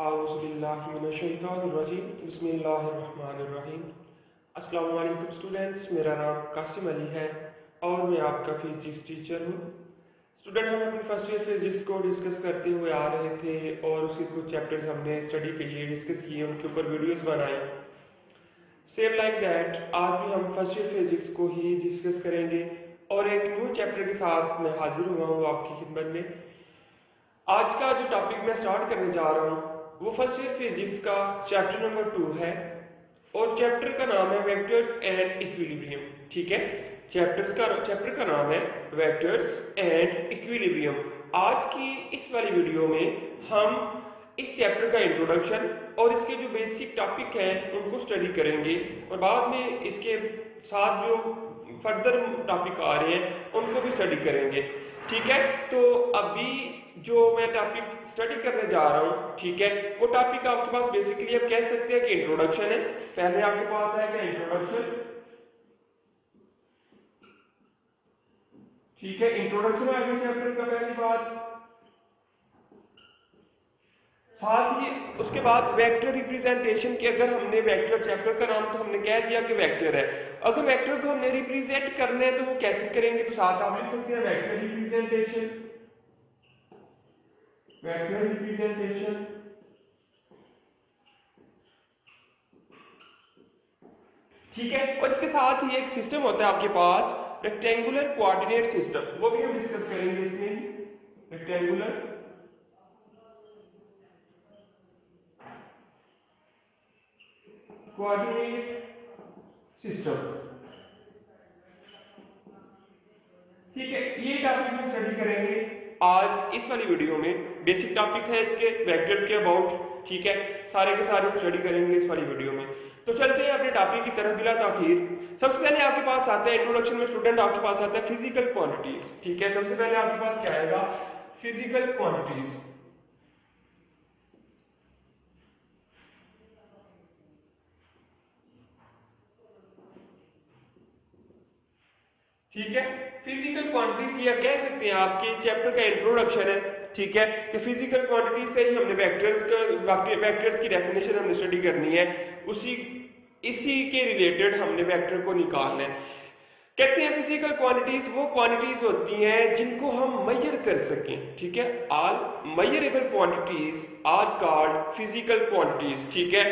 आऊज़ुबिल्लाहिमिनश्शैतानिर्रजीम बिस्मिल्लाहिर्रहमानिर्रहीम। अस्सलामु अलैकुम स्टूडेंट्स, मेरा नाम कासिम अली है और मैं आपका फिजिक्स टीचर हूँ। स्टूडेंट, हम अपनी फर्स्ट ईयर फिजिक्स को डिस्कस करते हुए आ रहे थे और उसके कुछ चैप्टर्स हमने स्टडी के लिए डिस्कस किए, उनके ऊपर वीडियोस बनाए। सेम लाइक दैट आज भी हम फर्स्ट ईयर फिजिक्स को ही डिस्कस करेंगे और एक न्यू चैप्टर के साथ मैं हाजिर हुआ हूँ आपकी खिदमत में। आज का जो टॉपिक मैं स्टार्ट करने जा रहा हूँ वो फर्स्ट ईयर फिजिक्स का चैप्टर नंबर 2 है और चैप्टर का नाम है वेक्टर्स एंड इक्विलिब्रियम। ठीक है, चैप्टर का नाम है वेक्टर्स एंड इक्विलिब्रियम। आज की इस वाली वीडियो में हम इस चैप्टर का इंट्रोडक्शन और इसके जो बेसिक टॉपिक हैं उनको स्टडी करेंगे और बाद में इसके साथ जो फर्दर टॉपिक आ रहे हैं उनको भी स्टडी करेंगे। ठीक है, तो अभी जो मैं टॉपिक स्टडी करने जा रहा हूँ, ठीक है, वो टॉपिक आपके पास बेसिकली आप कह सकते हैं कि इंट्रोडक्शन है। पहले आपके पास है क्या इंट्रोडक्शन। ठीक है, इंट्रोडक्शन है अगले चैप्टर का पहली बात। साथ ही उसके बाद वेक्टर रिप्रेजेंटेशन की, अगर हमने वेक्टर चैप्टर का नाम तो हमने कह दिया कि वेक्टर है, अगर वेक्टर को हमने रिप्रेजेंट करना है तो वो कैसे करेंगे, तो साथ आप लिख सकते हैं वेक्टर रिप्रेजेंटेशन। वेक्टर रिप्रेजेंटेशन ठीक है, और इसके साथ ही एक सिस्टम होता है आपके पास रेक्टेंगुलर कोऑर्डिनेट सिस्टम, वो भी हम डिस्कस करेंगे इसमें। रेक्टेंगुलर कोऑर्डिनेट सिस्टम, ठीक है, ये टॉपिक हम स्टडी करेंगे आज इस वाली वीडियो में। बेसिक टॉपिक है इसके वेक्टर्स के अबाउट। ठीक है, सारे के सारे हम स्टडी करेंगे इस वाली वीडियो में। तो चलते हैं अपने टॉपिक की तरफ बिला ताखीर। सबसे पहले आपके पास आता है इंट्रोडक्शन में स्टूडेंट, आपके पास आता है फिजिकल क्वांटिटीज। ठीक है, सबसे पहले आपके पास क्या आएगा, फिजिकल क्वांटिटीज। ठीक है, फिजिकल क्वांटिटीज या कह सकते हैं आपके चैप्टर का इंट्रोडक्शन है। ठीक है, कि फिजिकल क्वांटिटीज से ही हमने वेक्टर्स की डेफिनेशन हमने स्टडी करनी है, इसी के रिलेटेड हमने वेक्टर को निकालना है। कहते हैं फिजिकल क्वांटिटीज वो क्वांटिटीज होती हैं जिनको हम मेजर कर सकें। ठीक है, all measurable quantities are called physical quantities. ठीक है,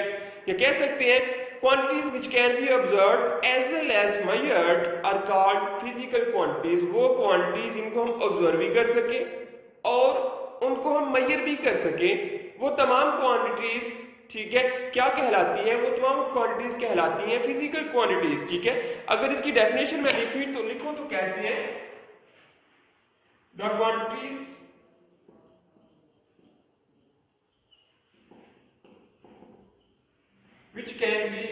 ये कह सकते हैं quantities which can be observed as well as measured are called physical quantities। वो quantities जिनको हम observe भी कर सके और उनको हम measure भी कर सके, वो तमाम quantities, ठीक है, क्या कहलाती हैं, वो तमाम quantities कहलाती हैं physical quantities। ठीक है, अगर इसकी definition में लिखूं तो कहते हैं the quantities which can be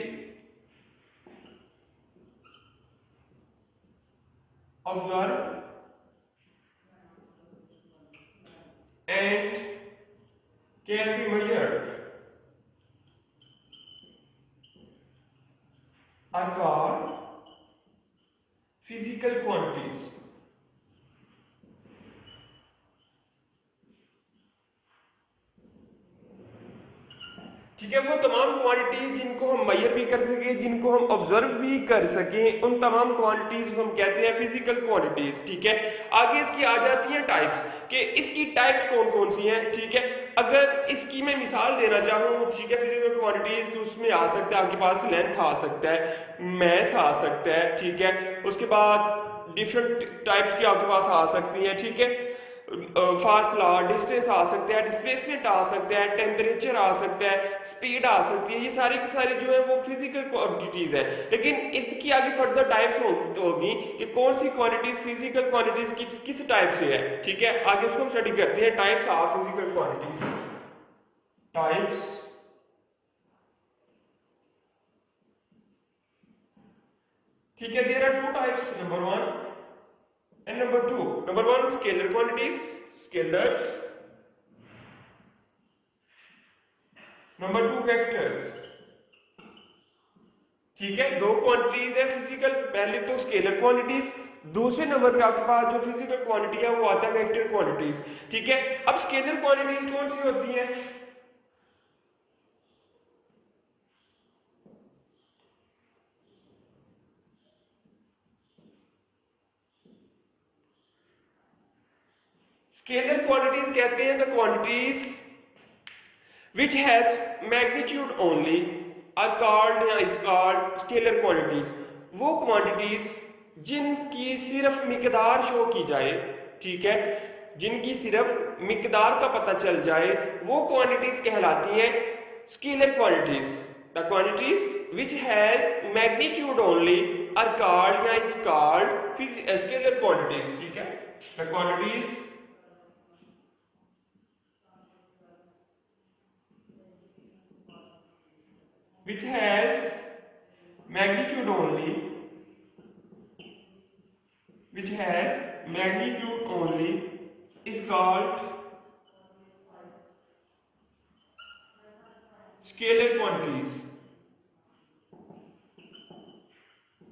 observed and can be measured are called physical quantities। ठीक है, वो तमाम क्वांटिटीज जिनको हम मेजर भी कर सके, जिनको हम ऑब्जर्व भी कर सके, उन तमाम क्वांटिटीज को हम कहते हैं फिजिकल क्वांटिटीज। ठीक है, आगे इसकी आ जाती हैं टाइप्स, कि इसकी टाइप्स कौन कौन सी हैं। ठीक है, अगर इसकी मैं मिसाल देना चाहूँ, ठीक है, फिजिकल क्वांटिटीज तो उसमें आ सकता है आपके पास लेंथ आ सकता है, मैस आ सकता है। ठीक है, उसके बाद डिफरेंट टाइप्स की आपके पास आ सकती हैं। ठीक है, फासला, डिस्टेंस आ सकता है, डिस्प्लेसमेंट आ सकता है, टेम्परेचर आ सकता है, स्पीड आ सकती है, ये सारी की सारी जो है वो फिजिकल क्वांटिटीज है। लेकिन इनकी आगे फर्दर टाइप्स होगी कि कौन सी क्वांटिटीज फिजिकल क्वांटिटीज किस टाइप से है। ठीक है, आगे उसको हम स्टडी करते हैं, types of physical quantities. Types, ठीक है, there are two types, number 1 and number 2। number 1 scalar quantities, scalars। number 2 vectors। ठीक है, दो क्वांटिटीज है फिजिकल, पहले तो स्केलर क्वांटिटीज, दूसरे नंबर पे आपके पास जो फिजिकल क्वांटिटी है वो आता है वेक्टर क्वांटिटीज। ठीक है, अब स्केलर क्वांटिटीज कौन सी होती हैं, स्केलर क्वांटिटीज कहते हैं the quantities which has magnitude only are called या is called scalar quantities। वो क्वांटिटीज जिनकी सिर्फ मिकदार शो की जाए, ठीक है, जिनकी सिर्फ मिकदार का पता चल जाए, वो क्वांटिटीज कहलाती हैं scalar quantities. The quantities which has magnitude only are called या is called scalar quantities, ठीक है। the quantities which has magnitude only, which has magnitude only is called scalar quantities,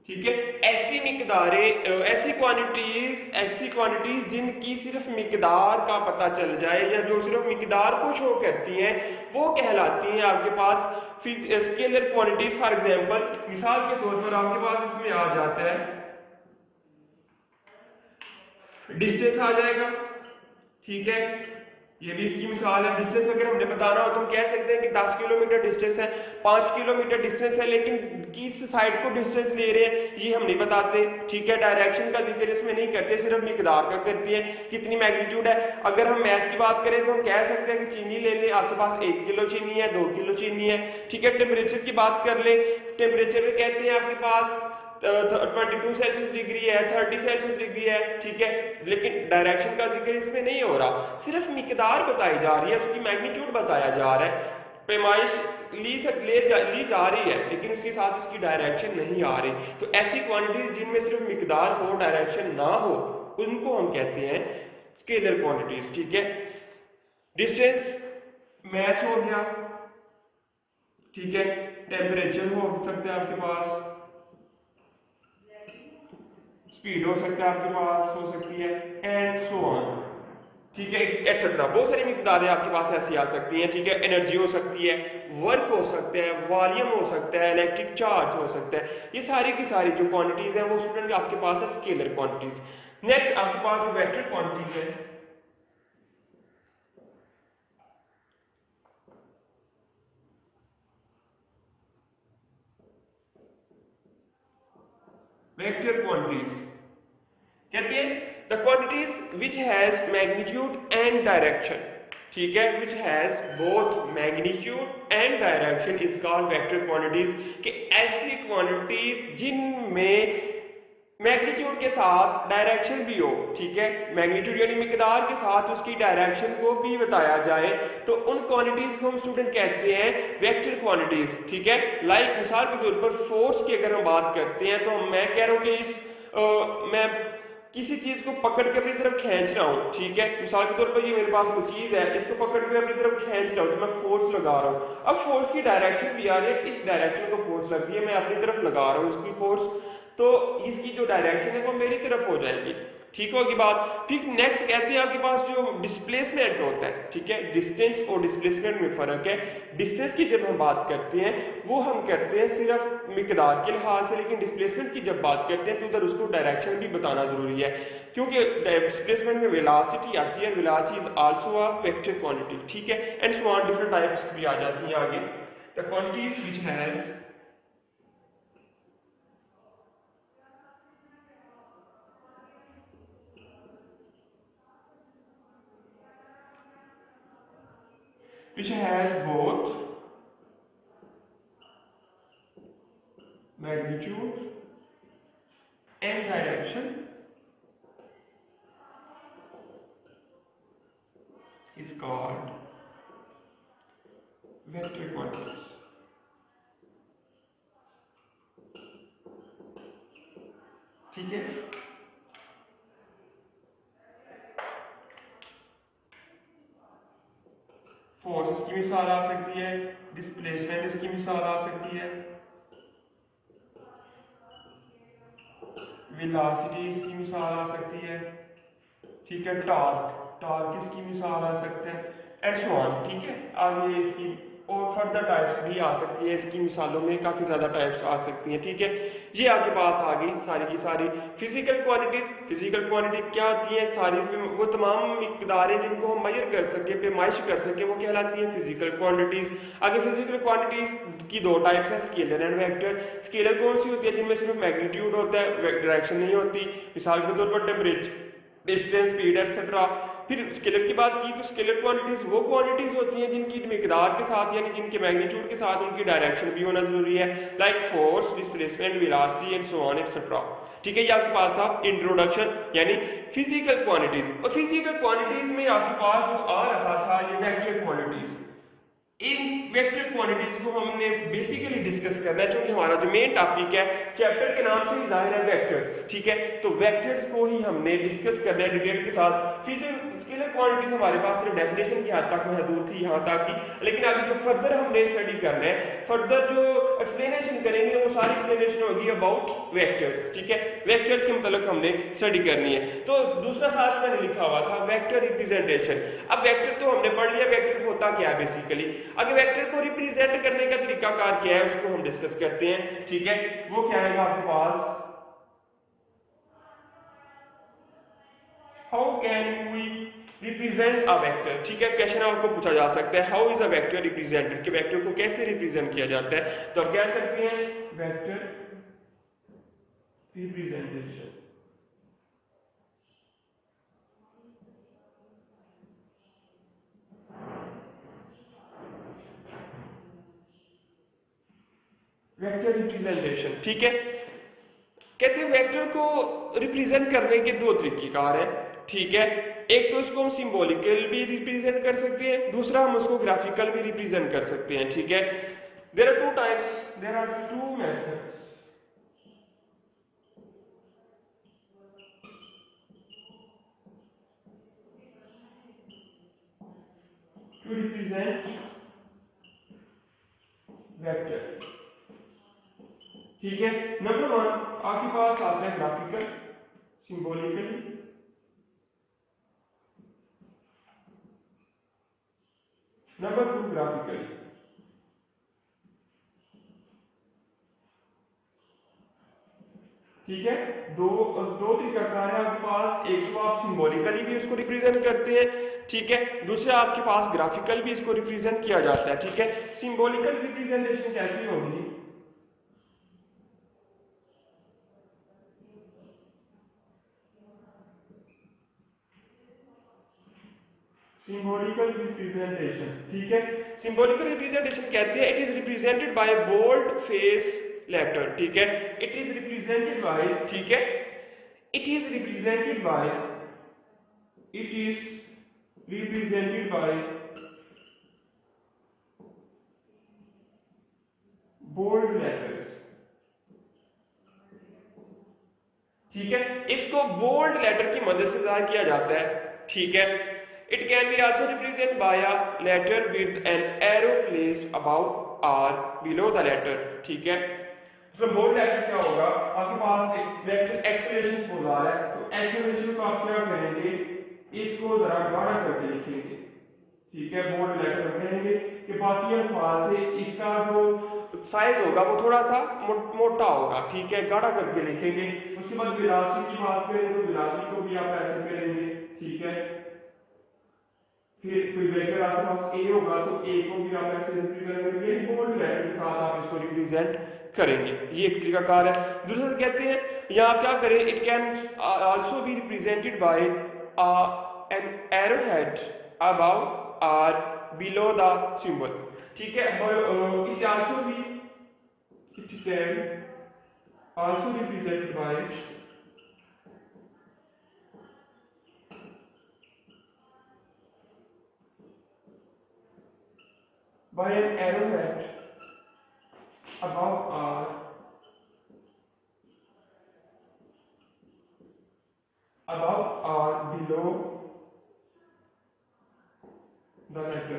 ठीक है। ऐसी मिकदारें, ऐसी क्वांटिटीज जिनकी सिर्फ मिकदार का पता चल जाए या जो सिर्फ मिकदार को शो करती हैं, वो कहलाती हैं आपके पास स्केलर क्वांटिटीज। फॉर एग्जांपल, मिसाल के तौर पर आपके पास इसमें आ जाता है डिस्टेंस आ जाएगा, ठीक है, ये भी इसकी मिसाल है। डिस्टेंस अगर हमने बताना हो तो हम कह सकते हैं कि 10 किलोमीटर डिस्टेंस है, 5 किलोमीटर डिस्टेंस है, लेकिन किस साइड को डिस्टेंस ले रहे हैं ये हम नहीं बताते, ठीक है। डायरेक्शन का जिक्र इसमें नहीं करते, सिर्फ मिकदार का करती है, कितनी मैग्नीट्यूड है। अगर हम मैथ्स की बात करें तो हम कह सकते हैं कि चीनी ले लें, आपके पास 1 किलो चीनी है, 2 किलो चीनी है, ठीक है। टेम्परेचर की बात कर लें, टेम्परेचर में कहते हैं आपके पास 22 सेल्सियस डिग्री है, 30 सेल्सियस डिग्री है, ठीक है, लेकिन डायरेक्शन का जिक्र इसमें नहीं हो रहा, सिर्फ मिकदार बताई जा रही है, उसकी मैग्नीट्यूड बताया जा रहा है। पैमाइश ली जा रही है, लेकिन उसके साथ उसकी डायरेक्शन नहीं आ रही। तो ऐसी क्वांटिटीज जिनमें सिर्फ मिकदार हो, डायरेक्शन ना हो, उनको हम कहते हैं स्केलर क्वांटिटीज, ठीक है। डिस्टेंस मैच हो गया, ठीक है, टेम्परेचर हो सकता है आपके पास, स्पीड हो सकता है आपके पास, हो सकती है, एंड सो ऑन, ठीक है, एक्सेट्रा। बहुत सारी मिकदारें आपके पास ऐसी आ सकती हैं, ठीक है। एनर्जी हो सकती है, वर्क हो सकता है, वॉल्यूम हो सकता है, इलेक्ट्रिक चार्ज हो सकता है, ये सारी की सारी जो क्वांटिटीज हैं वो स्टूडेंट आपके पास है स्केलर क्वांटिटीज। नेक्स्ट आपके पास जो वेक्टर क्वांटिटीज है, वेक्टर क्वांटिटीज कहते हैं the quantities which has magnitude and direction, ठीक है, which has both magnitude and direction is called vector quantities. कि ऐसी क्वांटिटीज जिनमें मैग्नीट्यूड के साथ डायरेक्शन भी हो, ठीक है, मैग्नीट्यूड यानी मिकदार के साथ उसकी डायरेक्शन को भी बताया जाए, तो उन क्वांटिटीज को हम स्टूडेंट कहते हैं वेक्टर क्वांटिटीज, ठीक है। लाइक मिसाल के तौर पर फोर्स की अगर हम बात करते हैं तो मैं कह रहा हूं कि मैं किसी चीज को पकड़ के अपनी तरफ खींच रहा हूँ, ठीक है, मिसाल के तौर पर ये मेरे पास कोई चीज है, इसको पकड़ के अपनी तरफ खींच रहा हूँ, तो मैं फोर्स लगा रहा हूँ। अब फोर्स की डायरेक्शन भी आ रही है, इस डायरेक्शन को फोर्स लग रही है, मैं अपनी तरफ लगा रहा हूँ इसकी फोर्स, तो इसकी जो डायरेक्शन है वो मेरी तरफ हो जाएगी, ठीक होगी बात। फिर नेक्स्ट कहते हैं आपके पास जो डिस्प्लेसमेंट होता है, ठीक है, डिस्टेंस और डिस्प्लेसमेंट में फर्क है। डिस्टेंस की जब हम बात करते हैं वो हम करते हैं सिर्फ मिकदार के लिहाज से, लेकिन डिस्प्लेसमेंट की जब बात करते हैं तो उधर उसको डायरेक्शन भी बताना जरूरी है, क्योंकि डिस्प्लेसमेंट में वेलोसिटी आती है, velocity is also a vector quantity, ठीक है, and so on, different types भी आ जाती हैं आगे। The quantities which has both magnitude and direction is called vector quantities, ठीक है। फोर्स इसकी मिसाल आ सकती है, डिस्प्लेसमेंट इसकी मिसाल आ सकती है, वेलोसिटी इसकी मिसाल आ सकती है, ठीक है, टॉर्क इसकी मिसाल आ सकता है, एंड सो ऑन, ठीक है। आगे इसकी और फर्दर टाइप्स भी आ सकती है, इसकी मिसालों में काफ़ी ज़्यादा टाइप्स आ सकती हैं। ठीक है, ये आपके पास आ गई सारी की सारी फिजिकल क्वांटिटीज। फिजिकल क्वांटिटी क्या होती है? सारी वो तमाम मिकदारें जिनको हम मेजर कर सके, पैमाइश कर सके, वो कहलाती हैं फिजिकल क्वांटिटीज। आगे फिजिकल क्वांटिटीज की दो टाइप्स हैं, स्केलर एंड वेक्टर। स्केलर कौन सी होती है? जिनमें सिर्फ मैग्नीट्यूड होता है, डायरेक्शन नहीं होती। मिसाल के तौर पर टेम्परेचर, डिस्टेंस, स्पीड एक्सेट्रा। फिर स्केलर की बात की तो स्केलर क्वांटिटीज वो क्वांटिटीज होती हैं जिनकी मिकदार के साथ यानी जिनके मैग्नीट्यूड के साथ उनकी डायरेक्शन भी होना जरूरी है, like force, displacement, velocity and so on etcetera. ठीक है, ये आपके पास था इंट्रोडक्शन यानी फिजिकल क्वांटिटीज। और फिजिकल क्वांटिटीज में आपके पास जो आ रहा था ये वेक्टर क्वांटिटीज। इन वेक्टर क्वांटिटीज को हमने बेसिकली डिस्कस करना है क्योंकि हमारा जो मेन टॉपिक है चैप्टर के नाम से ही जाहिर है वेक्टर्स। ठीक है, तो वेक्टर्स को ही हमने डिस्कस करना है डिटेल के साथ। स्केलर क्वांटिटीज हमारे पास सिर्फ डेफिनेशन की हद तक महदूद थी यहाँ तक की, लेकिन आगे जो फर्दर हमने स्टडी करना है, फर्दर जो एक्सप्लेनेशन करेंगे वो सारी एक्सप्लेनेशन होगी अबाउट वेक्टर्स। ठीक है, वेक्टर्स के मतलब हमने स्टडी करनी है। तो दूसरा साथ मैंने लिखा हुआ था वेक्टर रिप्रेजेंटेशन। अब वेक्टर तो हमने पढ़ लिया, वेक्टर होता क्या है बेसिकली। आगे वेक्टर को रिप्रेजेंट करने का तरीकाकार क्या है उसको हम डिस्कस करते हैं। ठीक है, वो क्या है आपके पास, how can we represent a vector. ठीक है, क्वेश्चन आपको पूछा जा सकता है how is a vector represented, कि वेक्टर को कैसे रिप्रेजेंट किया जाता है। तो आप कह सकते हैं वेक्टर रिप्रेजेंटेशन। Vector representation. ठीक है, कहते हैं वेक्टर को रिप्रेजेंट करने के दो तरीकेकार हैं। ठीक है, एक तो इसको हम सिंबॉलिकल भी रिप्रेजेंट कर सकते हैं, दूसरा हम उसको ग्राफिकल भी रिप्रेजेंट कर सकते हैं। ठीक है, there are two types, there are two methods to represent vector. ठीक है, नंबर वन आपके पास आता है graphical, symbolically. Number two graphically. ठीक है, दो तरीका है आपके पास। एक तो आप सिंबॉलिकली भी इसको रिप्रेजेंट करते हैं, ठीक है, दूसरा आपके पास ग्राफिकल भी इसको रिप्रेजेंट किया जाता है। ठीक है, सिंबॉलिकल रिप्रेजेंटेशन कैसी होगी? Symbolical representation. ठीक है, सिंबॉलिकल रिप्रेजेंटेशन कहते हैं it is represented by bold face letter. ठीक है, इट इज रिप्रेजेंटेड बाय, ठीक है, it is represented by, it is represented by bold letters. ठीक है, इसको बोल्ड लेटर की मदद से जाहिर किया जाता है। ठीक है, it can be also represented by a letter with an arrow placed above or below the letter। ठीक है, तो बोल्ड लेटर क्या होगा? आपके पास एक वेक्टर एक्सप्रेशन बोल रहा है, तो एक्सप्रेशन को आप क्या करेंगे, इसको जरा गाढ़ा करके लिखेंगे। ठीक है, बोल्ड लेटर रखेंगे कि बाकी अल्फाज से इसका जो साइज होगा वो थोड़ा सा मोटा होगा। ठीक है, गाढ़ा करके लिखेंगे। उसके बाद वेलोसिटी की बात करें तो वेलोसिटी को भी आप ऐसे करेंगे। ठीक है, फिर कोई वेक्टर आपके पास ए होगा तो ए को भी आप ऐसे रिप्रेजेंट करेंगे, बोल्ड लेटर के साथ आप इसको रिप्रेजेंट करेंगे। ये एक तरीका कार है। दूसरा से कहते हैं या आप क्या करें, it can also be represented by an arrow head above और बिलो द सिंबल। ठीक है, it also be, it can also represented by by an arrowhead above or below the letter।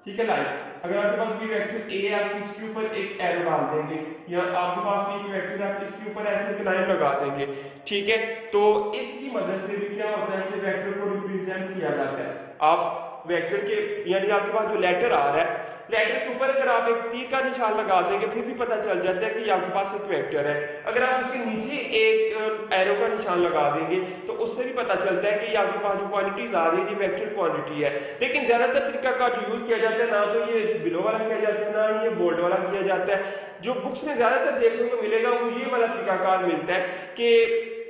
ठीक है, लाइक अगर आपके पास भी वेक्टर ए है, आप इसके ऊपर एक एरो डाल देंगे, या आपके पास भी एक वेक्टर है, आप इसके ऊपर ऐसे एक लाइन लगा देंगे। ठीक है, तो इसकी मदद से भी क्या होता है कि वेक्टर को रिप्रेजेंट किया जाता है। आप वेक्टर के, यानी आपके पास जो लेटर आ रहा है, लेटर के ऊपर अगर आप एक तीर का निशान लगा देंगे फिर भी पता चल जाता है कि ये आपके पास एक वेक्टर है। अगर आप उसके नीचे एक एरो का निशान लगा देंगे तो उससे भी पता चलता है कि ये आपके पास जो क्वांटिटीज आ रही है ये वेक्टर क्वांटिटी है। लेकिन ज्यादातर तरीका का जो यूज किया जाता है ना तो ये बिलो वाला किया जाता है ना ये बोल्ड वाला किया जाता है। जो बुक्स में ज्यादातर देखने को मिलेगा वो ये वाला तरीकाकार मिलता है कि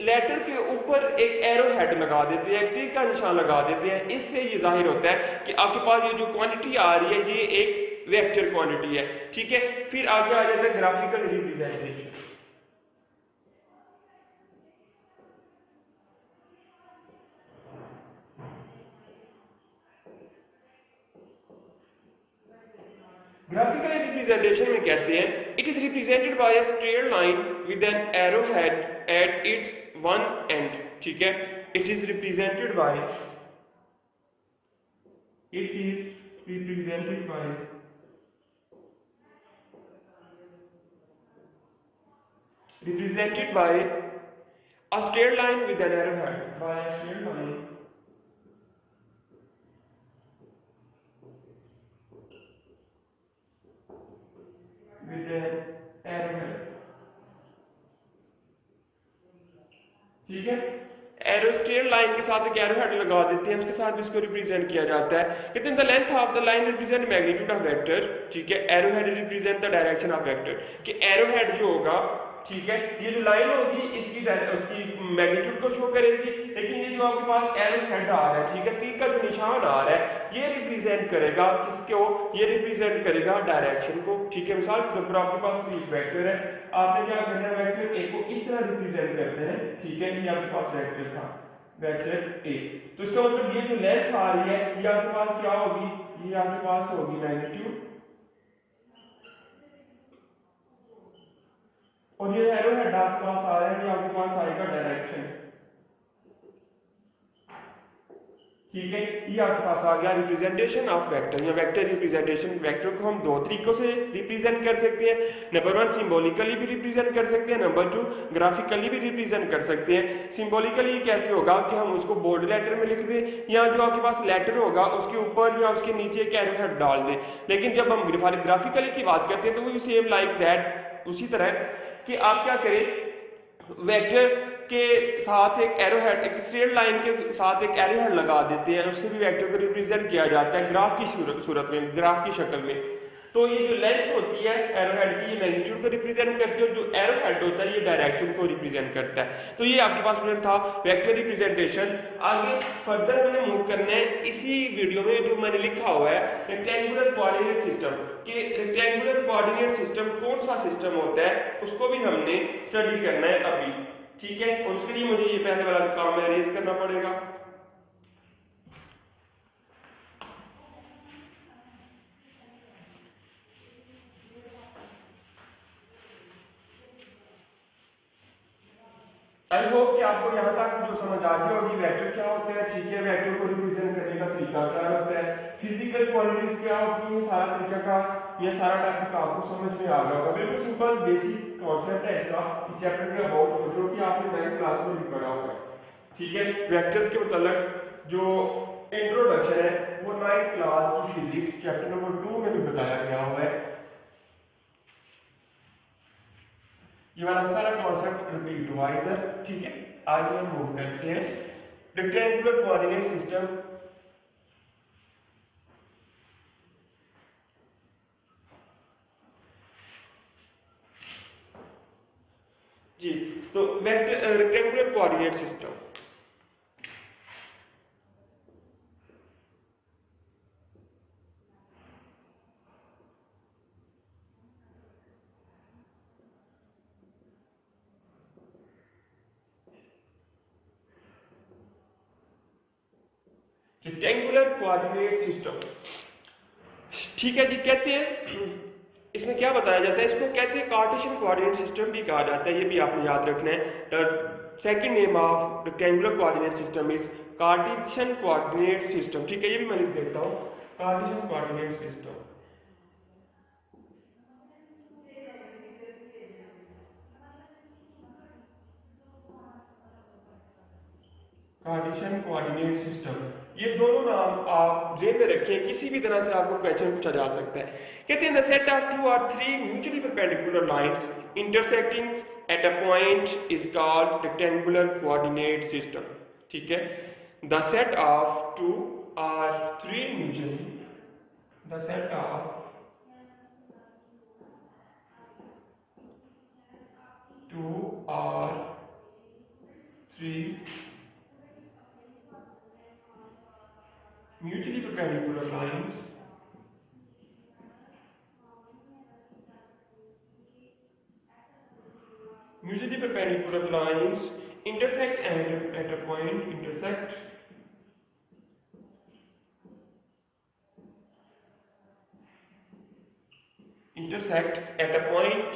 लेटर के ऊपर एक एरो हेड लगा देते हैं, एक तीर का निशान लगा देते हैं। इससे ये जाहिर होता है कि आपके पास ये जो क्वांटिटी आ रही है ये एक वेक्टर क्वांटिटी है। ठीक है, फिर आगे आ जाता है ग्राफिकल रिप्रेजेंटेशन। ग्राफिकल रिप्रेजेंटेशन में कहते हैं it is represented bye a straight line with an arrow head at its one and. ठीक है, it is represented bye represented by a straight line with an arrowhead, by a straight line with an arrowhead। ठीक है, arrow straight line के साथ एक arrow head लगा देते हैं, उसके साथ भी इसको रिप्रेजेंट किया जाता है। कहते हैं the length of the line represent magnitude of vector. ठीक है, arrow head represent the direction of vector, कि एरो हेड जो होगा, ठीक है, ये जो लाइन होगी इसकी उसकी मैग्नीट्यूड को शो करेगी, लेकिन ये जो आपके पास एरो हेड आ रहा है, ठीक है, तीर का जो निशान आ रहा है ये रिप्रेजेंट करेगा किसको, ये रिप्रेजेंट करेगा डायरेक्शन को। ठीक है, मिसाल के तौर पर आपके पास एक वेक्टर है, आपने क्या करना है, वेक्टर ए को इस तरह रिप्रेजेंट करते हैं। ठीक है, ये आपके पास वेक्टर था, वेक्टर ए, तो इसका मतलब ये जो लेंथ आ रही है ये आपके पास क्या होगी, ये आपके पास होगी मैग्नीट्यूड, और ये एरो हेड आपके पास आ रहा है, ये आपके पास आएगा डायरेक्शन। ठीक है, ये आपके पास आ गया रिप्रेजेंटेशन ऑफ वेक्टर या वेक्टर रिप्रेजेंटेशन। वेक्टर को हम दो तरीकों से रिप्रेजेंट कर सकते हैं। नंबर वन, सिंबॉलिकली भी रिप्रेजेंट कर सकते हैं, नंबर टू, ग्राफिकली भी रिप्रेजेंट कर सकते हैं। सिंबॉलिकली कैसे होगा कि हम उसको बोल्ड लेटर में लिख दें या जो आपके पास लेटर होगा उसके ऊपर या उसके नीचे एक एरो हेड डाल दें। लेकिन जब हम ग्राफिकली की बात करते हैं तो वो सेम लाइक दैट, उसी तरह कि आप क्या करें, वेक्टर के साथ एक एरो हेड, एक स्ट्रेट लाइन के साथ एक एरो हेड लगा देते हैं, उससे भी वेक्टर को रिप्रेजेंट किया जाता है ग्राफ की सूरत में, ग्राफ की शक्ल में। तो ये जो लेंथ होती है एरो हेड की, ये मैग्नीट्यूड को रिप्रेजेंट करती है, और जो एरो हेड होता है ये डायरेक्शन को रिप्रेजेंट करता है। तो ये आपके पास स्टूडेंट था वेक्टर रिप्रेजेंटेशन। आगे फर्दर हमने मूव करना है इसी वीडियो में जो मैंने लिखा हुआ है रेक्टेंगुलर कोऑर्डिनेट सिस्टम, कि रेक्टेंगुलर कोऑर्डिनेट सिस्टम कौन सा सिस्टम होता है उसको भी हमने स्टडी करना है अभी। ठीक है, और उसके लिए मुझे ये पहले वाला काम अरेंज करना पड़ेगा। आई होप कि आपको यहाँ तक जो समझ आ गई होगी वेक्टर क्या होते हैं। ठीक है, वेक्टर को रिप्रेजेंट करने का तरीका क्या होता है, फिजिकल क्वांटिटीज क्या होती है, सारा तरीका का ये सारा टॉपिक आपको समझ में आ गया होगा। बिल्कुल सिंपल बेसिक कॉन्सेप्ट है इसका, इस चैप्टर के अबाउट, जो कि आपने 9th क्लास में भी पढ़ा होगा। ठीक है, वेक्टर्स के मतलब जो इंट्रोडक्शन है वो 9th क्लास की फिजिक्स चैप्टर नंबर 2 में भी बताया गया हुआ है। ये वाला सारा कॉन्सेप्ट रिपीट हुआ इधर। ठीक है, आगे हम मूव करते हैं रेक्टेंगुलर कोऑर्डिनेट सिस्टम। जी, तो rectangular coordinate system, rectangular coordinate system. ठीक है जी, कहते हैं इसमें क्या बताया जाता है, इसको कहते हैं कार्टेशियन कोऑर्डिनेट सिस्टम भी कहा जाता है, ये भी आपने याद रखना है। Second name of rectangular coordinate system is Cartesian coordinate system. ठीक है, ये भी मैं लिख देता हूँ, Cartesian coordinate system. Cartesian coordinate system. ये दोनों नाम आप जेब में रखें, किसी भी तरह से आपको क्वेश्चन पूछा जा सकता है। कहते हैं the set of 2 or 3 mutually perpendicular lines intersecting at a point is called rectangular coordinate system। ठीक है, the set of 2 or 3 mutually, the set of 2 or 3 mutually perpendicular lines intersect at a point intersect at a point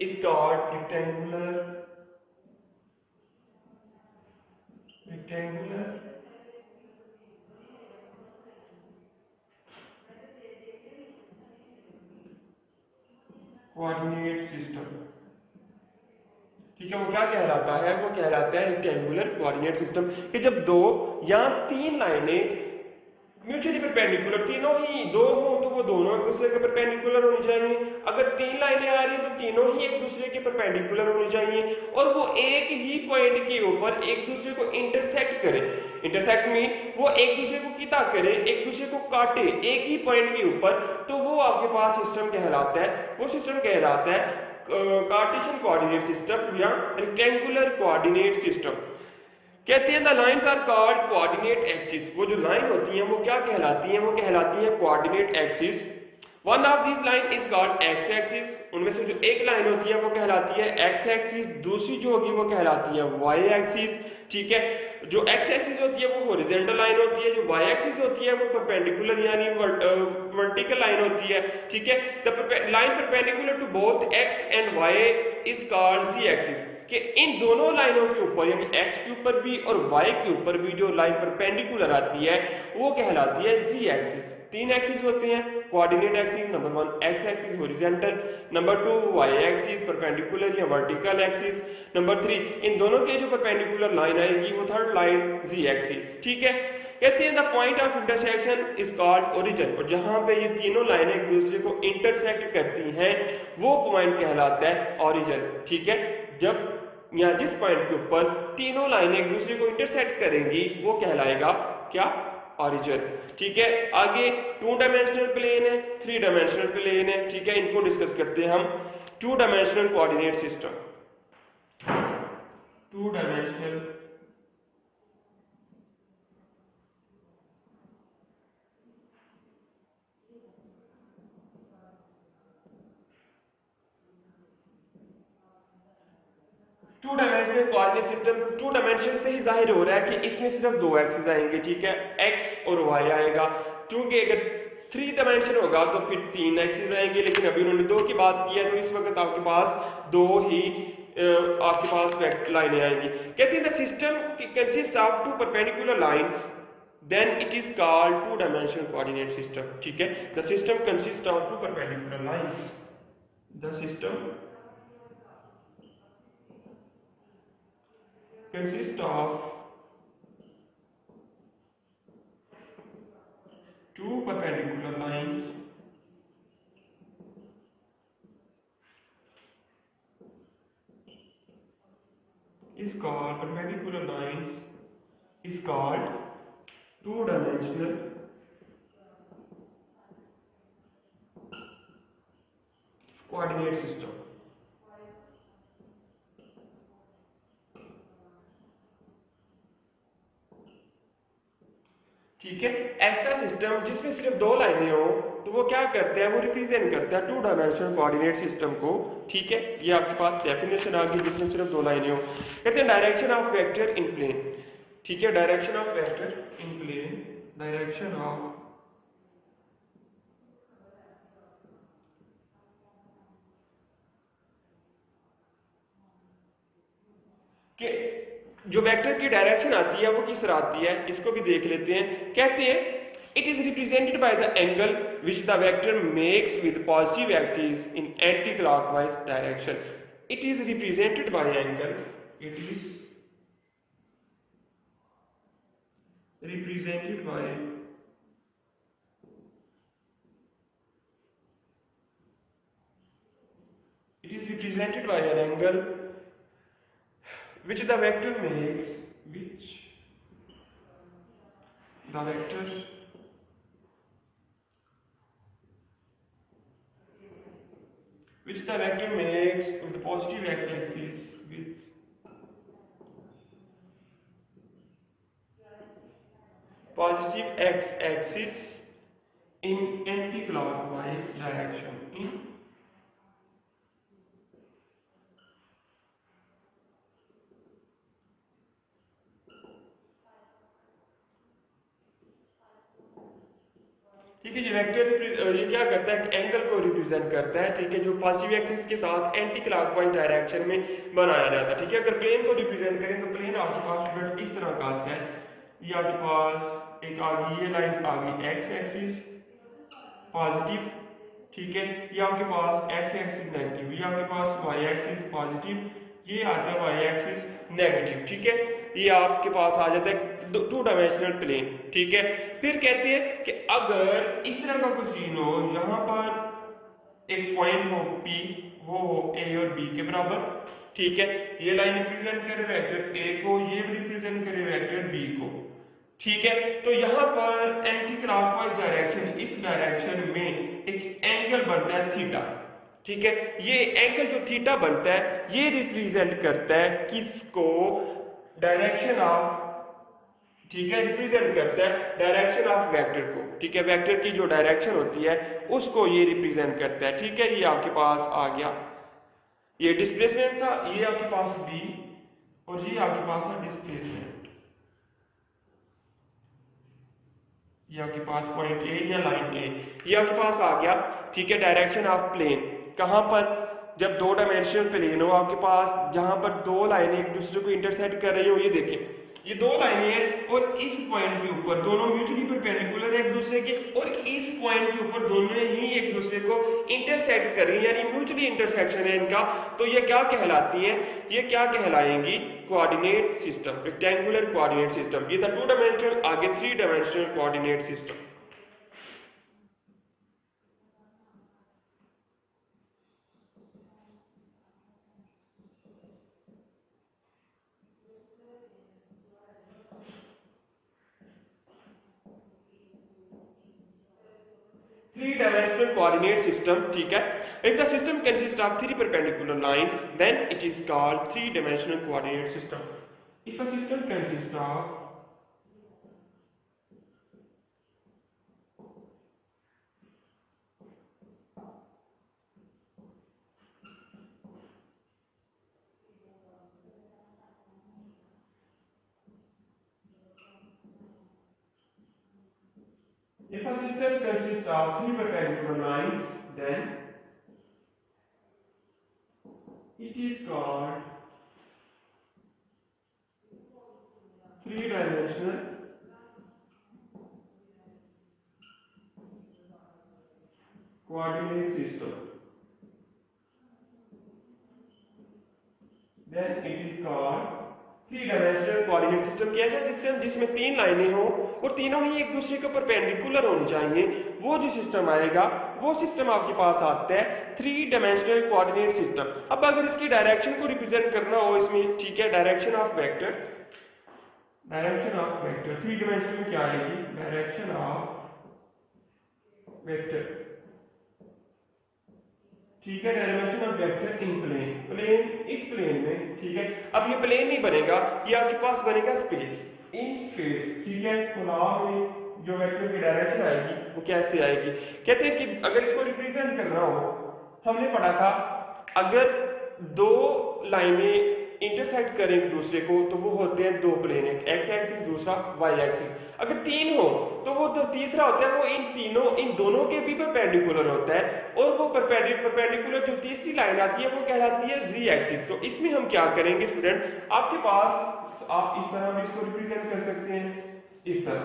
is called rectangular coordinate system. ठीक है, वो क्या कहलाता है? वो कहलाता है रेक्टेंगुलर कोऑर्डिनेट सिस्टम कि जब दो या तीन लाइनें म्यूचुअली परपेंडिकुलर, तीनों ही दो हो तो वो दोनों एक दूसरे के परपेंडिकुलर होनी चाहिए। अगर तीन लाइनें आ रही हैं तो तीनों ही एक दूसरे के परपेंडिकुलर होनी चाहिए और वो एक ही पॉइंट के ऊपर एक दूसरे को इंटरसेक्ट करे। इंटरसेक्ट में वो एक दूसरे को कितना करे, एक दूसरे को काटे एक ही पॉइंट के ऊपर, तो वो आपके पास सिस्टम कहलाता है। वो सिस्टम कहलाता है कार्टेशियन कोऑर्डिनेट सिस्टम या रेक्टेंगुलर कोऑर्डिनेट सिस्टम। कहते हैं the lines are called coordinate axis. वो जो लाइन होती हैं वो क्या कहलाती हैं? वो कहलाती हैं coordinate axis. One of this line is called x axis. उनमें से जो एक लाइन होती है वो कहलाती है एक्स एक्सिस, दूसरी जो होगी वो कहलाती है वाई एक्सिस। ठीक है, जो एक्स एक्सिस होती है वो हॉरिजॉन्टल लाइन होती है, जो वाई एक्सिस होती है वो परपेंडिकुलर यानी वर्टिकल लाइन होती है। ठीक है, the line perpendicular to both X and Y is called Z axis. कि इन दोनों लाइनों के ऊपर यानी x के ऊपर भी और y के ऊपर भी जो लाइन परपेंडिकुलर आती है वो कहलाती है z एक्सिस। तीन एक्सिस होते हैं coordinate axis. Number 1 x axis horizontal, number 2 y axis perpendicular या वर्टिकल एक्सिस, नंबर 3 इन दोनों के जो परपेंडिकुलर लाइन आएगी वो थर्ड लाइन z एक्सिस। ठीक है, कहते हैं the point of intersection is called origin. और जहां पे ये तीनों लाइनें एक दूसरे को इंटरसेक्ट करती हैं वो पॉइंट कहलाता है ओरिजिन। ठीक है, जब या जिस पॉइंट के ऊपर तीनों लाइनें एक दूसरे को इंटरसेक्ट करेंगी वो कहलाएगा क्या? ओरिजिन। ठीक है, आगे 2 डायमेंशनल प्लेन है, 3 डायमेंशनल प्लेन है। ठीक है, इनको डिस्कस करते हैं हम। 2 dimensional coordinate system, 2 dimensional two dimensional coordinate system. 2 dimension से ही जाहिर हो रहा है कि इसमें सिर्फ 2 एक्सिस आएंगे। ठीक है, एक्स और वाई आएगा, क्योंकि अगर 3 डायमेंशन होगा तो फिर 3 एक्सिस आएंगे, लेकिन अभी उन्होंने 2 की बात की है तो इस वक्त आपके पास 2 ही आपके पास लाइनें आएंगी। कहते हैं the system consist of 2 perpendicular lines then it is called 2 dimensional coordinate system। ठीक है, the system consists of 2 perpendicular lines। the system consists of 2 perpendicular lines is called 2 dimensional coordinate system। ठीक है, ऐसा सिस्टम जिसमें सिर्फ 2 लाइनें हो तो वो क्या करते हैं? वो रिप्रेजेंट करता है 2 डायमेंशनल कोऑर्डिनेट सिस्टम को। ठीक है, ये आपके पास डेफिनेशन आ गई जिसमें सिर्फ 2 लाइनें हो। कहते हैं direction of vector in plane. ठीक है, direction of vector in plane, direction of के जो वेक्टर की डायरेक्शन आती है वो किस तरह आती है इसको भी देख लेते हैं। कहते हैं it is represented by the angle which the vector makes with positive axis in anti clockwise direction. It is represented bye angle, it is represented by an angle which the vector makes with the positive x-axis in anti-clockwise direction ठीक है। ये vector ये क्या करता है, angle को represent करता है, ठीक है, जो पॉजिटिव एक्सिस के साथ एंटी क्लॉकवाइज डायरेक्शन में बनाया जाता है, ठीक है। अगर प्लेन को रिप्रेजेंट करें तो प्लेन आपके पास स्टूडेंट इस तरह का आता है, ये आपके पास एक आ गई, ये लाइन आ गई एक्स एक्सिस पॉजिटिव, ठीक है, ये आपके पास एक्स एक्सिस नेगेटिव, ये आपके पास वाई एक्सिस पॉजिटिव, ये आता है वाई एक्सिस नेगेटिव, ठीक है। ये आपके पास आ जाता है टू डायमेंशनल प्लेन, ठीक है। फिर कहते हैं कि अगर इस तरह का कोई सीन हो, यहाँ पर एक पॉइंट हो P, वो हो A और B के बराबर, ठीक है, ये लाइन रिप्रेजेंट करे वेक्टर A को, ये भी रिप्रेजेंट करे वेक्टर B को, ठीक है। तो यहाँ पर एंटी क्लॉकवाइज डायरेक्शन, इस डायरेक्शन में एक एंगल बनता है थीटा, ठीक है। ये एंगल जो थीटा बनता है ये रिप्रेजेंट करता है किसको, डायरेक्शन ऑफ, ठीक है, रिप्रेजेंट करता है डायरेक्शन ऑफ वेक्टर को, ठीक है। वेक्टर की जो डायरेक्शन होती है उसको ये रिप्रेजेंट करता है, ठीक है। ये आपके पास आ गया, ये डिस्प्लेसमेंट था, ये आपके पास B और ये आपके पास है डिस्प्लेसमेंट, ये आपके पास पॉइंट A या लाइन A, ये आपके पास आ गया, ठीक है। डायरेक्शन ऑफ प्लेन कहां पर, जब दो डायमेंशनल प्लेन हो आपके पास, जहां पर दो लाइनें एक दूसरे को इंटरसेक्ट कर रही हो, ये देखें ये दो लाइनें हैं और इस पॉइंट के ऊपर दोनों म्यूचुअली परपेंडिकुलर है एक दूसरे के, और इस पॉइंट के ऊपर दोनों ही एक दूसरे को इंटरसेक्ट कर रही है, यानी म्यूचुअली इंटरसेक्शन है इनका, तो ये क्या कहलाती है, ये क्या कहलाएंगी, coordinate system, rectangular coordinate system. ये था टू डायमेंशनल, आगे three dimensional coordinate system. Three-dimensional coordinate system, ठीक है। If the system consists of three perpendicular lines, then it is called three-dimensional coordinate system. If a system consists of three perpendicular lines, then it is called three-dimensional coordinate system. Then it is called three dimensional coordinate system. कैसा system, जिसमें तीन लाइनें हो और तीनों ही एक दूसरे के परपेंडिकुलर होनी चाहिए, वो जो सिस्टम आएगा वो सिस्टम आपके पास आता है थ्री डायमेंशनल कोऑर्डिनेट सिस्टम। अब अगर इसकी डायरेक्शन को रिप्रेजेंट करना हो इसमें, ठीक है, direction of vector three dimension में क्या आएगी, डायरेक्शन ऑफ वेक्टर, ठीक है, dimension of vector in plane इस प्लेन में, ठीक है। अब ये प्लेन नहीं बनेगा, ये आपके पास बनेगा स्पेस, इन स्पेस, ठीक है। कोलॉन में जो वेक्टर की डायरेक्शन आएगी वो कैसे आएगी, कहते हैं कि अगर इसको रिप्रेजेंट करना हो, हमने पढ़ा था अगर दो लाइनें इंटरसेक्ट करें एक दूसरे को तो वो होते हैं दो प्लेन, एक एक्स एक्सिस दूसरा वाई एक्सिस। अगर तीन हो तो वो जो तीसरा होता है वो इन दोनों के भी परपेंडिकुलर होता है, और वो परपेंडिकुलर जो तीसरी लाइन आती है वो कहलाती है जी एक्सिस। तो इसमें हम क्या करेंगे स्टूडेंट, आपके पास आप इस तरह भी इसको रिप्रेजेंट कर सकते हैं, इस तरह,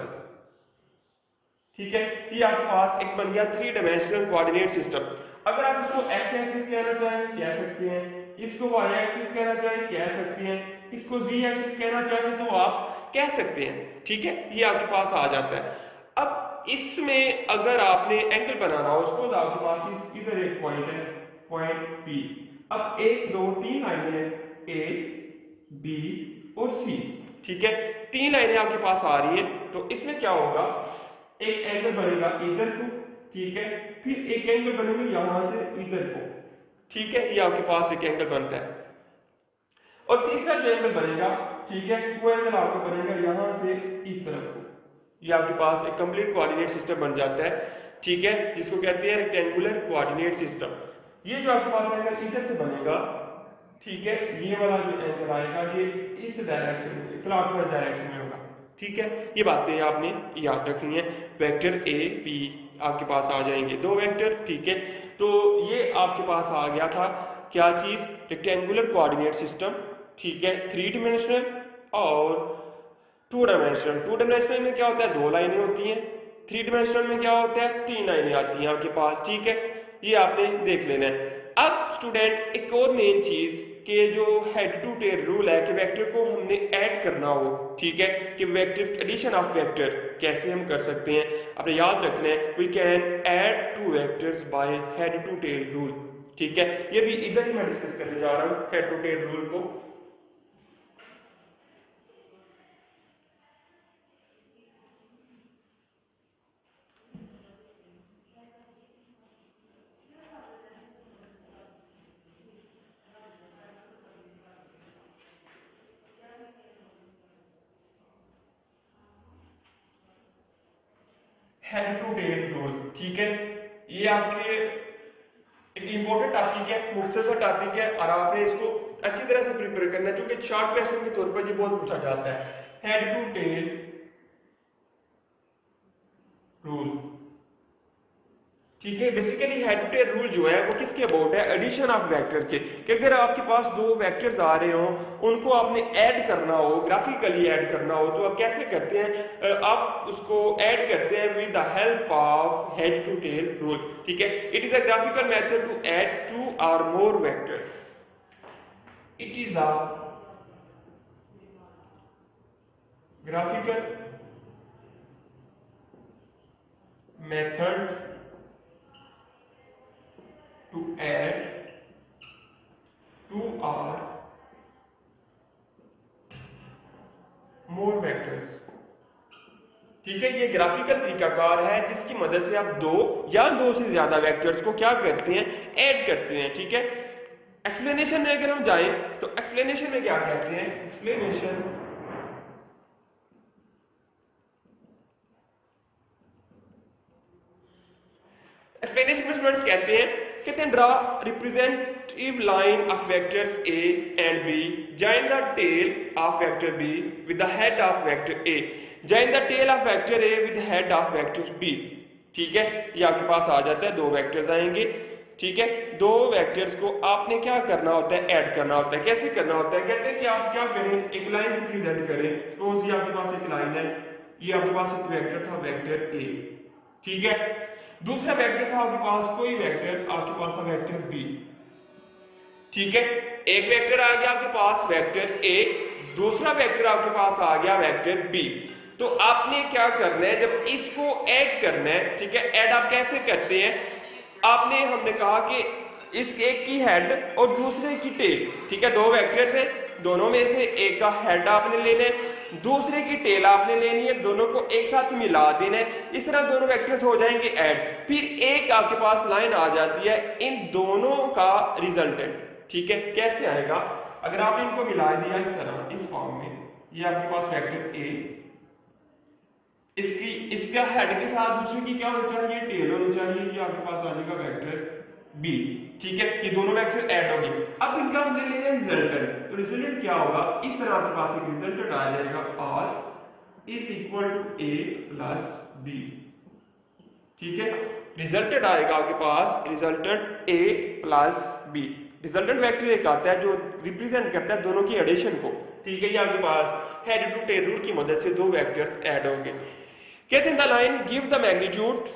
ठीक है। ये आपके पास एक बन गया थ्री डायमेंशनल कोऑर्डिनेट सिस्टम। अगर आप इसको एक्स एक्सिस कहना चाहें कह सकते हैं, इसको वाई एक्सिस कहना चाहें कह सकते हैं, इसको जी एक्सिस कहना चाहें तो आप कह सकते हैं, ठीक है, ये आपके पास आ जाता है। अब इसमें अगर आपने एंगल बनाना हो, उसको आपके पास इधर एक पॉइंट है, पॉइंट P। अब 1 2 3 लाइनें हैं, A B और C, ठीक है, 3 लाइनें आपके पास आ रही है। तो इसमें क्या होगा, एक एंगल बनेगा इधर को, ठीक है, फिर एक एंगल बनेगा यहां से इधर को, ठीक है, ये आपके पास एक एंगल बनता है। और तीसरा जो एंगल बनेगा, ठीक है, वो एंगल आपका बनेगा यहां से इस तरफ को। ये आपके पास एक कंप्लीट कोऑर्डिनेट सिस्टम बन जाता है, ठीक है, जिसको कहते हैं रेक्टेंगुलर कोऑर्डिनेट सिस्टम। ये जो आपके पास एंगल इधर से बनेगा, ठीक है, ये वाला जो एंगल आएगा ये इस डायरेक्शन में, क्लॉकवाइज डायरेक्शन में होगा, ठीक है। ये बातें आपने याद रखनी है। वेक्टर ए बी आपके पास आ जाएंगे, 2 वेक्टर, ठीक है। तो ये आपके पास आ गया था क्या चीज, रेक्टेंगुलर कोऑर्डिनेट सिस्टम, ठीक है, 3 डायमेंशनल और 2 डायमेंशनल। 2 डायमेंशनल में क्या होता है, 2 लाइनें होती हैं, 3 डायमेंशनल में क्या होता है, 3 लाइनें आती हैं आपके पास, ठीक है, ये आपने देख लेना है। अब स्टूडेंट एक और मेन चीज के जो हेड टू टेल रूल है कि वेक्टर को हमने ऐड करना हो, ठीक है, कि वेक्टर एडिशन ऑफ वेक्टर कैसे हम कर सकते हैं, आपने याद रखना है, we can add 2 vectors by head to tail rule, ठीक है। ये भी इधर ही मैं डिस्कस करने जा रहा हूं हेड टू टेल रूल को। हेड टू टेल रूल, ठीक है, ये आपके एक इंपॉर्टेंट टॉपिक है, मुख्तसर टॉपिक है, और आपने इसको अच्छी तरह से प्रिपेयर करना है क्योंकि शॉर्ट क्वेश्चन के तौर पर ये बहुत पूछा जाता है। हेड टू टेल रूल, ठीक है, basically head to tail rule जो है वो किसके अबाउट है, एडिशन ऑफ वेक्टर के, कि अगर आपके पास 2 वेक्टर्स आ रहे हो, उनको आपने ऐड करना हो, ग्राफिकली ऐड करना हो, तो आप कैसे करते हैं, आप उसको ऐड करते हैं with the help of head to tail rule, ठीक है। It is a graphical method to add 2 or more vectors. It is a graphical method to add 2 or more vectors, ठीक है। ये ग्राफिकल तरीकाकार है जिसकी मदद से आप 2 या 2 से ज्यादा वेक्टर्स को क्या करते हैं, ऐड करते हैं, ठीक है। एक्सप्लेनेशन में अगर हम जाएं तो एक्सप्लेनेशन में क्या कहते हैं, एक्सप्लेनेशन में स्टूडेंट्स कहते हैं draw representative line of vectors A and B, join the tail of vector B with the head of vector A, join the tail of vector A with head of vector B, ठीक है। ये आपके पास आ जाता है, 2 vectors आएंगे, ठीक है। 2 वेक्टर्स को आपने क्या करना होता है, ऐड करना होता है। कैसे करना होता है, कहते हैं कि आप क्या करें, एक लाइन रिप्रेजेंट करें। तो ये आपके पास एक लाइन है, ये आपके पास एक वेक्टर था, वेक्टर ए, ठीक है। दूसरा वेक्टर था आपके पास कोई वेक्टर, आपके पास था वेक्टर बी, ठीक है। एक वेक्टर आ गया आपके पास वेक्टर ए, दूसरा वेक्टर आपके पास आ गया वेक्टर बी। तो आपने क्या करना है, जब इसको ऐड करना है, ठीक है, ऐड आप कैसे करते हैं, आपने हमने कहा कि इस एक की हेड और दूसरे की टेल, ठीक है, 2 वेक्टर्स हैं, दोनों में से एक का हेड आपने लेना है, दूसरे की टेल आपने लेनी है, दोनों को एक साथ मिला देना है, इस तरह दोनों वेक्टर्स हो जाएंगे ऐड। फिर एक आपके पास लाइन आ जाती है इन दोनों का रिजल्टेंट, ठीक है। कैसे आएगा, अगर आपने इनको मिला दिया इस तरह, इस फॉर्म में, ये आपके पास वेक्टर ए, इसका हेड के साथ दूसरे की क्या होनी चाहिए, टेल होनी चाहिए, ये आपके पास आ जाएगा वेक्टर बी, ठीक है। ये दोनों वेक्टर ऐड हो गए। अब इनका हमने ले लिया रिजल्टेंट, तो रिजल्टेंट क्या होगा, इस तरह आपके पास एक रिजल्टेंट आ जाएगा, और is equal to A plus B, ठीक है। रिजल्टेंट आएगा आपके पास, resultant A plus B. Resultant vector एक आता है जो रिप्रेजेंट करता है दोनों की एडिशन को, ठीक है। ये आपके पास हेड टू टेल रूल की मदद से 2 वेक्टर्स ऐड होंगे। कहते हैं the line give the magnitude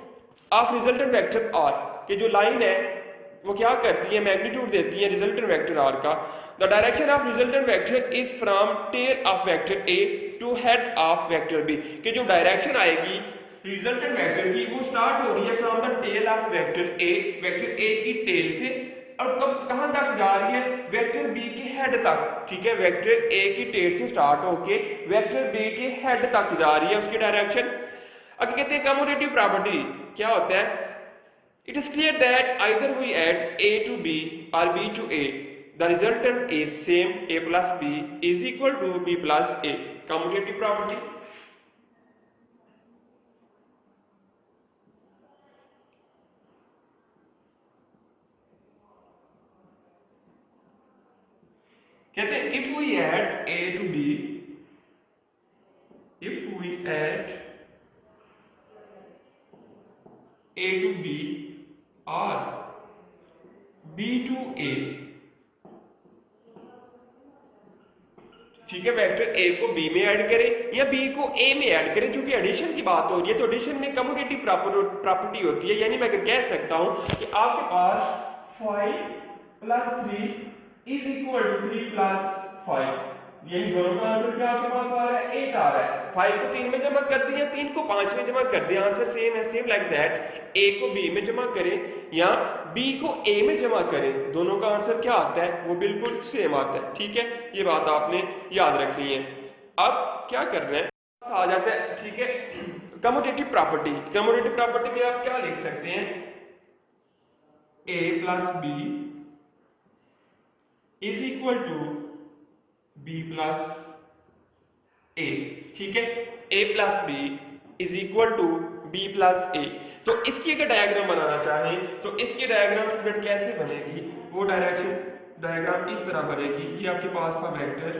of resultant vector R, कि जो लाइन है वो क्या करती है, मैग्नीट्यूड देती है रिजल्टेंट वेक्टर आर का। The direction of resultant vector is from tail of vector A to head of vector B, कि जो डायरेक्शन आएगी रिजल्टेंट वेक्टर की वो स्टार्ट हो रही है from the tail of vector A की टेल से, और कब कहां तक जा रही है, वेक्टर बी के हेड तक। ठीक है, वेक्टर ए की टेल से स्टार्ट होके वेक्टर बी के हेड तक जा रही है उसकी डायरेक्शन। अब कहते हैं कम्यूटेटिव प्रॉपर्टी क्या होता है, it is clear that either we add A to B और B to A, the resultant is same, a plus b is equal to b plus a, commutative property. कहते हैं if we add a to b, if we add a to b or b to a, ठीक है, vector a को b में add करें या b को a में ऐड करें, चूंकि एडिशन की बात हो रही है तो एडिशन में कम्यूटेटिव प्रॉपर्टी होती है, यानी मैं कह सकता हूं कि आपके पास 5 plus 3 is equal to 3 plus 5, यानी दोनों का आंसर क्या आपके पास आ रहा है, 8 आ रहा है। 5 को 3 में जमा कर दिया, 3 को 5 में जमा कर दिया, आंसर सेम है। सेम लाइक दैट a को b में जमा करें या b को a में जमा करें, दोनों का आंसर क्या आता है, वो बिल्कुल सेम आता है। ठीक है, ये बात आपने याद रखनी है। अब क्या करना है, आ जाता है, ठीक है, कम्यूटेटिव प्रॉपर्टी। कम्यूटेटिव प्रॉपर्टी में आप क्या लिख सकते हैं, a plus b is equal to b plus a। ठीक है, a plus b is equal to b plus a। तो इसकी अगर डायग्राम बनाना चाहें तो इसकी डायग्राम स्टूडेंट कैसे बनेगी, वो डायग्राम इस तरह बनेगी। ये आपके पास था वेक्टर,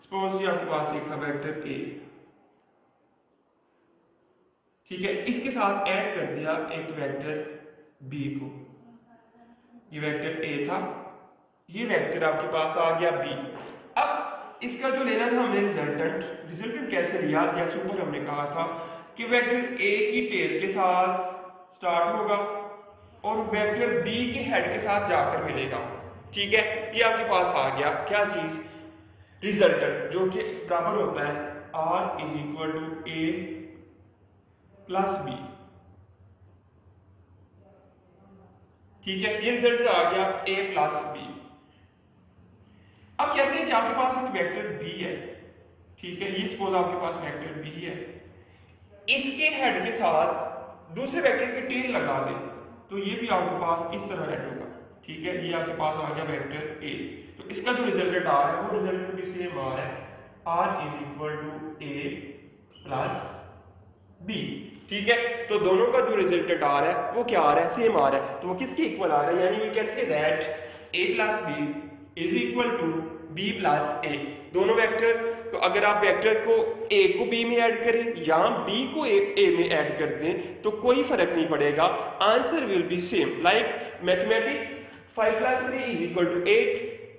सपोज ये आपके पास एक था वेक्टर a, ठीक है, इसके साथ ऐड कर दिया एक वेक्टर b को, ये वेक्टर a था, ये वेक्टर आपके पास आ गया b। अब इसका जो लेना था हमने रिजल्टेंट कैसे लिया, जैसे ऊपर हमने कहा था कि वेक्टर a की टेल के साथ स्टार्ट होगा और वेक्टर b के हेड के साथ जाकर मिलेगा। ठीक है, ये आपके पास आ गया क्या चीज, रिजल्टेंट, जो कि बराबर होता है r is equal to a plus b। ठीक है, ये रिजल्ट आ गया a प्लस b। अब कहते हैं कि आपके पास एक वेक्टर b है, ठीक है, ये सपोज आपके पास वेक्टर b है, इसके हेड के साथ दूसरे वेक्टर की टेल लगा दें तो ये भी आपके पास इस तरह हेड होगा। ठीक है, ये आपके पास आ गया वेक्टर a, तो इसका जो रिजल्टेंट आ रहा है वो रिजल्टेंट भी सेम आ रहा है, r is equal to a plus b। ठीक है, तो दोनों का जो रिजल्टेंट आ रहा है वो क्या आ रहा है, सेम आ रहा है, तो वो किसके इक्वल आ रहा है, यानी we can say that a plus b is equal to b plus a। दोनों वेक्टर, तो अगर आप वेक्टर को a को b में ऐड करें या b को a में ऐड कर दें तो कोई फर्क नहीं पड़ेगा, answer will be same. Like mathematics 5 plus 3 is equal to 8,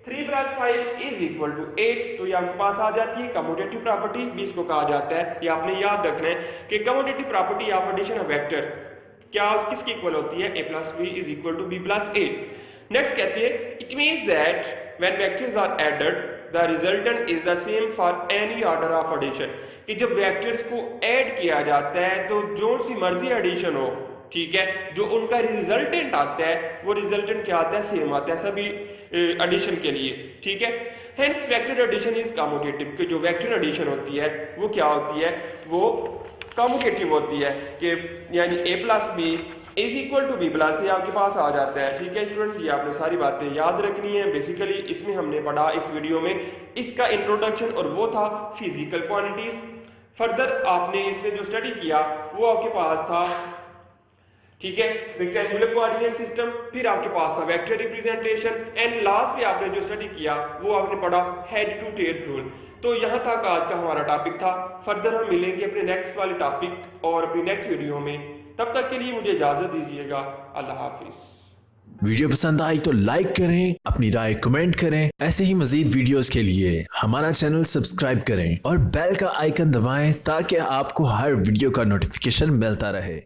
3 plus 5 is equal to 8, तो ये आपके पास आ जाती है कम्यूटेटिव प्रॉपर्टी भी इसको कहा जाता है। ये आपने याद रखना है कि commutative property of addition of vector क्या किसकी इक्वल होती है, a plus b is equal to b plus a। Next कहती है it means that when vectors are added the resultant is the same for any order of addition, कि जब vectors को add किया जाता है तो जो सी मर्जी एडिशन हो, ठीक है, जो उनका रिजल्टेंट आता है वो रिजल्टेंट क्या आता है, सेम आता है सभी एडिशन के लिए। ठीक है, hence vector addition is commutative, कि जो वेक्टर एडिशन होती है वो क्या होती है, वो कम्यूटेटिव होती है, कि यानी a plus B is equal to B plus A आपके पास आ जाता है। ठीक है स्टूडेंट्स, ये आपने सारी बातें याद रखनी है। बेसिकली इसमें हमने पढ़ा इस वीडियो में इसका इंट्रोडक्शन और वो था फिजिकल क्वांटिटीज। फर्दर आपने इसमें जो स्टडी किया वो आपके पास था, ठीक है, रेक्टेंगुलर कोऑर्डिनेट सिस्टम, फिर आपके पास था वेक्टर रिप्रेजेंटेशन, एंड लास्ट में आपने जो स्टडी किया वो आपने पढ़ा हेड टू टेल रूल। तो यहाँ तक आज का हमारा टॉपिक था। फर्दर हम मिलेंगे अपने नेक्स्ट वाले टॉपिक और अपनी नेक्स्ट वीडियो में, तब तक के लिए मुझे इजाजत दीजिएगा। अल्लाह हाफिज। वीडियो पसंद आई तो लाइक करें, अपनी राय कमेंट करें। ऐसे ही मजीद वीडियोस के लिए हमारा चैनल सब्सक्राइब करें और बेल का आइकन दबाएं ताकि आपको हर वीडियो का नोटिफिकेशन मिलता रहे।